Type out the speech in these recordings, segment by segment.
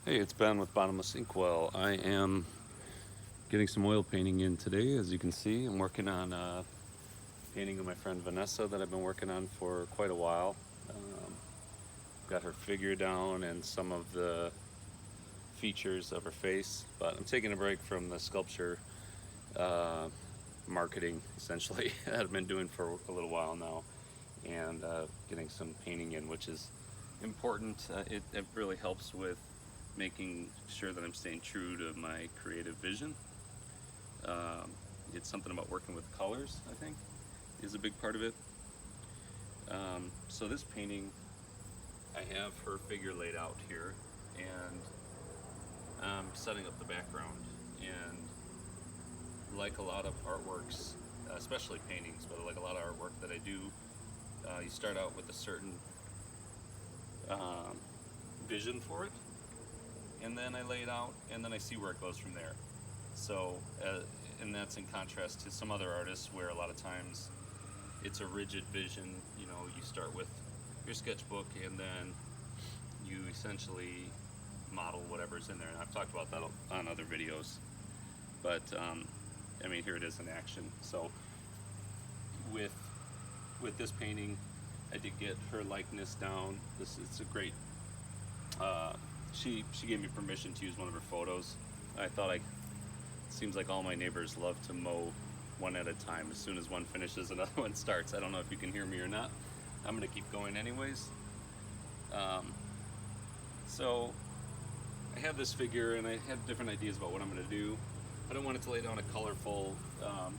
Hey, it's Ben with Bottomless Inkwell. I am getting some oil painting in today. As you can see, I'm working on a painting of my friend Vanessa that I've been working on for quite a while. Got her figure down and some of the features of her face, but I'm taking a break from the sculpture marketing, essentially, that I've been doing for a little while now, and getting some painting in, which is important. It really helps with making sure that I'm staying true to my creative vision. It's something about working with colors, I think, is a big part of it. So this painting, I have her figure laid out here, and I'm setting up the background. And like a lot of artworks, especially paintings, but like a lot of artwork that I do, you start out with a certain vision for it, and then I lay it out, and then I see where it goes from there. So, and that's in contrast to some other artists where a lot of times it's a rigid vision. You know, you start with your sketchbook, and then you essentially model whatever's in there. And I've talked about that on other videos, but I mean, here it is in action. So, with this painting, I did get her likeness down. It's a great. She gave me permission to use one of her photos. I thought it seems like all my neighbors love to mow one at a time. As soon as one finishes, another one starts. I don't know if you can hear me or not. I'm gonna keep going anyways. So I have this figure, and I have different ideas about what I'm gonna do. I don't want it to lay down a colorful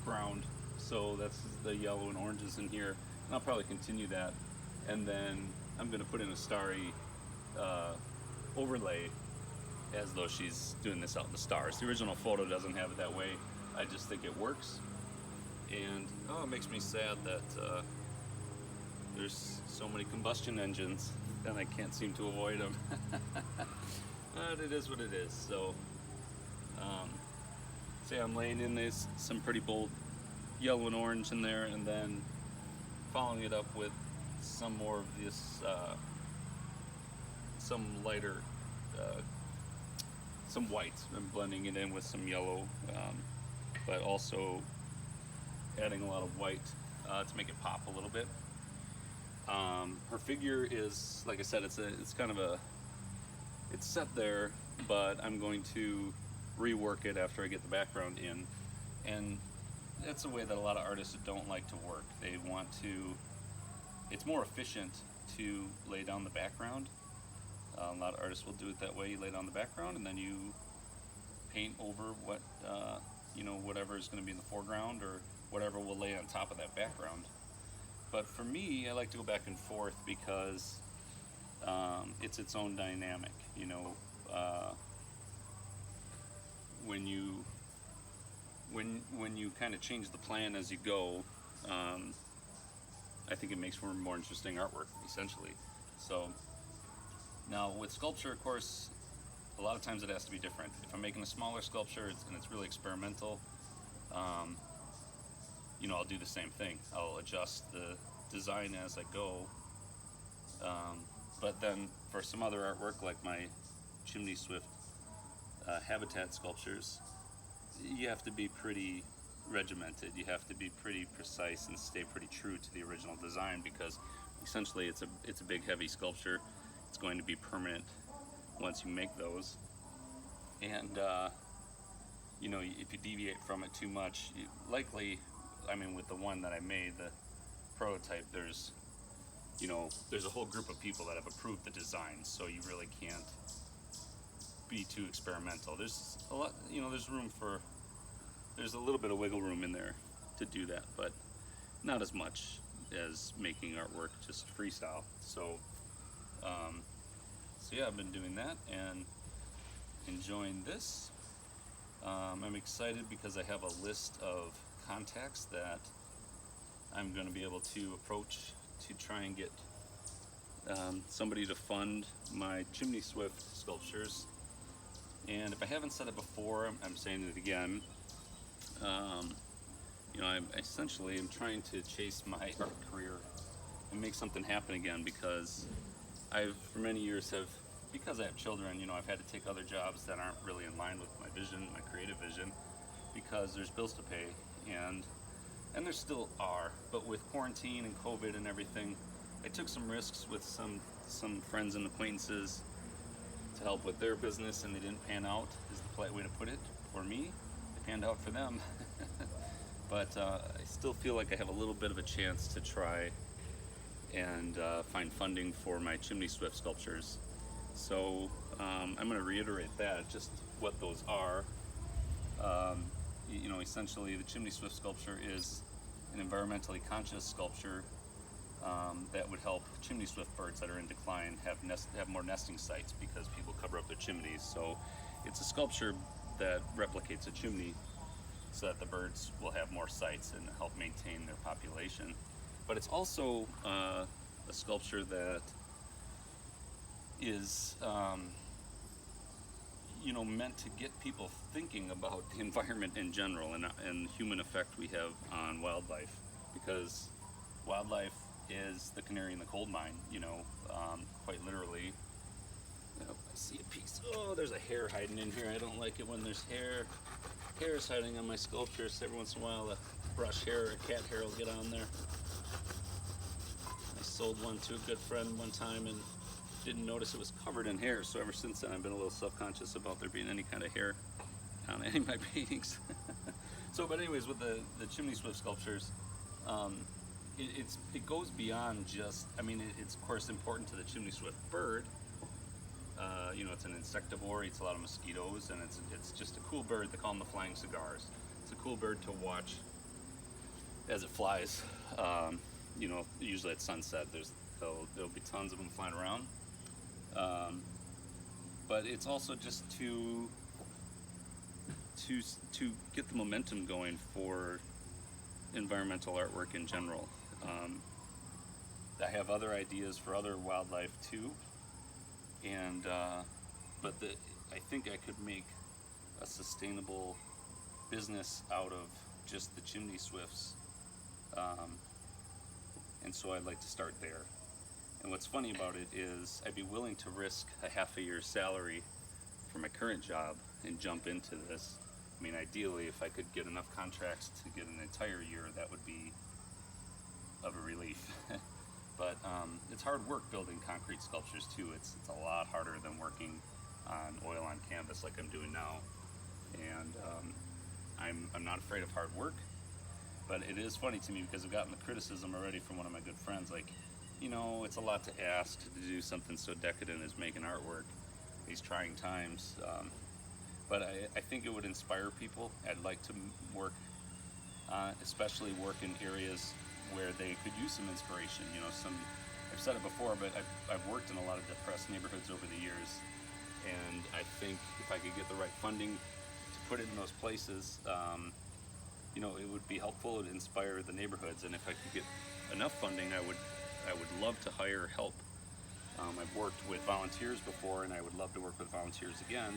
ground, so that's the yellow and oranges in here, and I'll probably continue that. And then I'm gonna put in a starry overlay as though she's doing this out in the stars. The original photo doesn't have it that way. I just think it works. And it makes me sad that there's so many combustion engines and I can't seem to avoid them. But it is what it is. So, say I'm laying in this some pretty bold yellow and orange in there, and then following it up with some more of this, some lighter, some white, and blending it in with some yellow, but also adding a lot of white to make it pop a little bit. Her figure is, like I said, it's kind of it's set there, but I'm going to rework it after I get the background in, and that's a way that a lot of artists don't like to work. They want to. It's more efficient to lay down the background. A lot of artists will do it that way. You lay down the background, and then you paint over what whatever is going to be in the foreground, or whatever will lay on top of that background. But for me, I like to go back and forth because it's its own dynamic. When you kind of change the plan as you go, I think it makes for more interesting artwork, essentially. So now with sculpture, of course, a lot of times it has to be different. If I'm making a smaller sculpture and it's really experimental, I'll do the same thing. I'll adjust the design as I go. But then for some other artwork, like my chimney swift habitat sculptures, you have to be pretty regimented. You have to be pretty precise and stay pretty true to the original design, because essentially it's a big, heavy sculpture. It's going to be permanent once you make those. And if you deviate from it too much, with the one that I made, the prototype, there's a whole group of people that have approved the design, so you really can't be too experimental. There's a lot, there's a little bit of wiggle room in there to do that, but not as much as making artwork just freestyle. So yeah, I've been doing that and enjoying this. I'm excited because I have a list of contacts that I'm going to be able to approach to try and get somebody to fund my chimney swift sculptures. And if I haven't said it before, I'm saying it again. I essentially am trying to chase my art career and make something happen again, because I've for many years have because I have children, you know, I've had to take other jobs that aren't really in line with my vision, my creative vision, because there's bills to pay, and there still are. But with quarantine and COVID and everything, I took some risks with some friends and acquaintances to help with their business, and they didn't pan out, is the polite way to put it. For me, they panned out for them. But I still feel like I have a little bit of a chance to try and find funding for my chimney swift sculptures. So I'm going to reiterate that, just what those are. You know, essentially the chimney swift sculpture is an environmentally conscious sculpture that would help chimney swift birds that are in decline have more nesting sites, because people cover up their chimneys. So it's a sculpture that replicates a chimney, so that the birds will have more sites and help maintain their population. But it's also a sculpture that is you know, meant to get people thinking about the environment in general, and the human effect we have on wildlife, because wildlife is the canary in the coal mine, you know, quite literally. You know, I see a piece, oh, there's a hair hiding in here. I don't like it when there's hair. Hair is hiding on my sculptures. Every once in a while a brush hair or a cat hair will get on there. I sold one to a good friend one time and didn't notice it was covered in hair, so ever since then I've been a little self-conscious about there being any kind of hair on any of my paintings. So, but anyways, with the chimney swift sculptures, it goes beyond just, I mean, it's of course important to the chimney swift bird. You know, it's an insectivore, eats a lot of mosquitoes, and it's just a cool bird. They call them the flying cigars. It's a cool bird to watch as it flies. You know, usually at sunset, there'll be tons of them flying around. But it's also just to get the momentum going for environmental artwork in general. I have other ideas for other wildlife too, and but I think I could make a sustainable business out of just the chimney swifts, and so I'd like to start there. And what's funny about it is I'd be willing to risk a half a year's salary for my current job and jump into this. I mean, ideally, if I could get enough contracts to get an entire year, that would be of a relief. But it's hard work building concrete sculptures too. It's a lot harder than working on oil on canvas like I'm doing now. And I'm not afraid of hard work, but it is funny to me because I've gotten the criticism already from one of my good friends, like, you know, it's a lot to ask to do something so decadent as making artwork these trying times. But I think it would inspire people. I'd like to work, especially work in areas where they could use some inspiration. You know, I've said it before, but I've worked in a lot of depressed neighborhoods over the years, and I think if I could get the right funding to put it in those places, you know, it would be helpful. It would inspire the neighborhoods, and if I could get enough funding, I would love to hire help. I've worked with volunteers before, and I would love to work with volunteers again,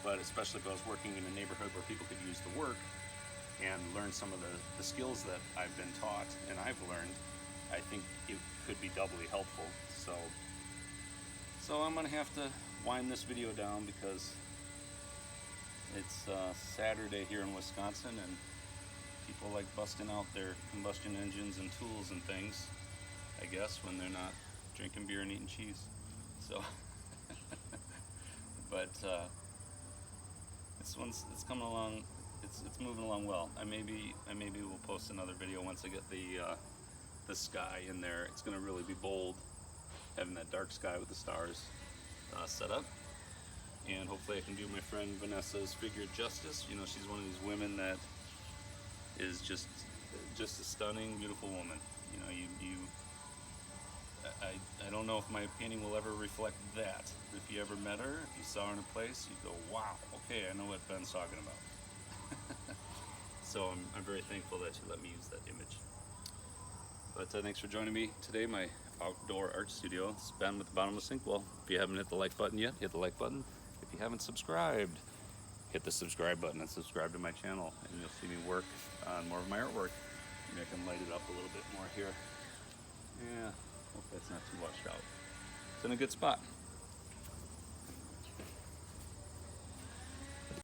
but especially if I was working in a neighborhood where people could use the work and learn some of the skills that I've been taught and I've learned, I think it could be doubly helpful. So I'm gonna have to wind this video down because it's Saturday here in Wisconsin, and people like busting out their combustion engines and tools and things, I guess, when they're not drinking beer and eating cheese. So, but it's coming along. It's moving along well. I maybe will post another video once I get the sky in there. It's gonna really be bold, having that dark sky with the stars set up, and hopefully I can do my friend Vanessa's figure justice. You know, she's one of these women that is just a stunning, beautiful woman. You know, I don't know if my painting will ever reflect that. If you ever met her, if you saw her in a place, you'd go, wow, okay, I know what Ben's talking about. So I'm very thankful that you let me use that image. But thanks for joining me today, my outdoor art studio. It's Ben with the Bottomless Ink. Well, if you haven't hit the like button yet, hit the like button. If you haven't subscribed, hit the subscribe button and subscribe to my channel, and you'll see me work on more of my artwork. Maybe I can light it up a little bit more here. Yeah, hope that's not too washed out. It's in a good spot.